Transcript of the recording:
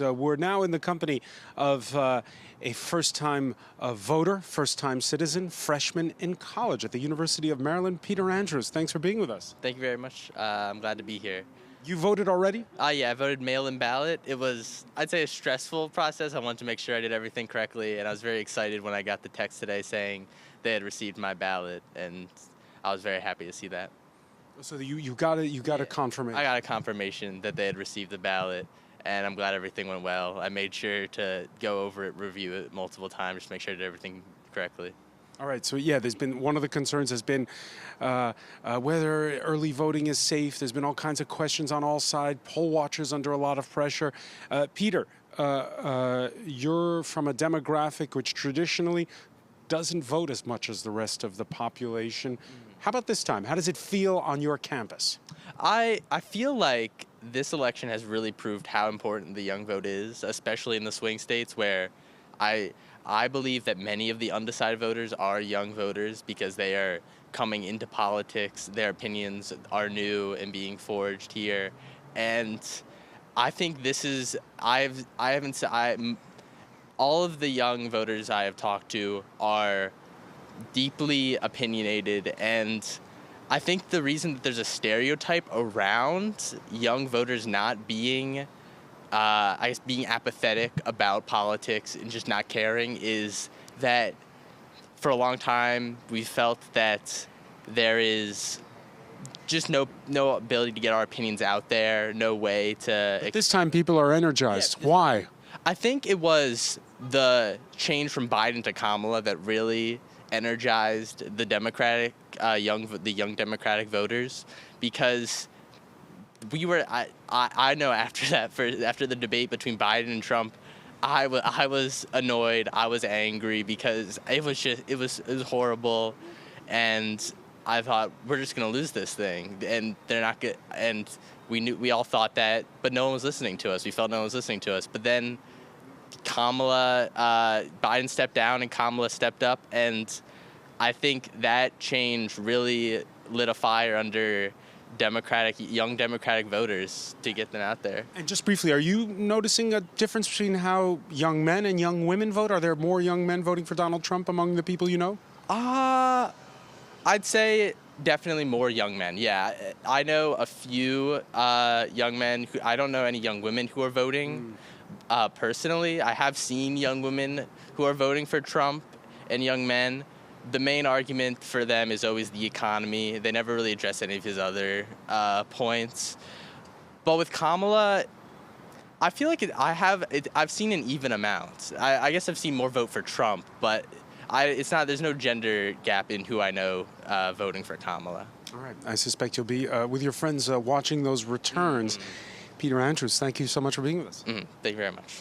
Andrews. We're now in the company of a first-time voter, first-time citizen, freshman in college at the University of Maryland, Peter Andrews. Thanks for being with us. Thank you very much. I'm glad to be here. You voted already? Yeah, I voted mail-in ballot. It was, I'd say, a stressful process. I wanted to make sure I did everything correctly, and I was very excited when I got the text today saying they had received my ballot, and I was very happy to see that. So you got a confirmation. I got a confirmation that they had received the ballot, and I'm glad everything went well. I made sure to go over it, review it multiple times, just to make sure I did everything correctly. All right, so yeah, there's been one of the concerns has been whether early voting is safe. There's been all kinds of questions on all sides, poll watchers under a lot of pressure. Peter, you're from a demographic which traditionally doesn't vote as much as the rest of the population. How about this time? How does it feel on your campus? I feel like this election has really proved how important the young vote is, especially in the swing states where I believe that many of the undecided voters are young voters because they are coming into politics. Their opinions are new and being forged here. And I think this is, all of the young voters I have talked to are deeply opinionated, and I think the reason that there's a stereotype around young voters not being being apathetic about politics and just not caring is that for a long time we felt that there is just no ability to get our opinions out there, no way to... But this time people are energized. Yeah, why? I think it was the change from Biden to Kamala that really energized the Democratic young Democratic voters, because we were I know after the debate between Biden and Trump, I was annoyed, I was angry because it was horrible, and I thought we're just gonna lose this thing, and they're not good, and we all thought that, but no one was listening to us. We felt no one was listening to us, but then Biden stepped down and Kamala stepped up, and I think that change really lit a fire under young Democratic voters to get them out there. And just briefly, are you noticing a difference between how young men and young women vote? Are there more young men voting for Donald Trump among the people you know? I'd say definitely more young men, yeah. I know a few young men. I don't know any young women who are voting. Personally, I have seen young women who are voting for Trump and young men. The main argument for them is always the economy. They never really address any of his other points. But with Kamala, I feel like I've seen an even amount. I guess I've seen more vote for Trump, but there's no gender gap in who I know voting for Kamala. All right. I suspect you'll be with your friends watching those returns. Peter Andrews, thank you so much for being with us. Thank you very much.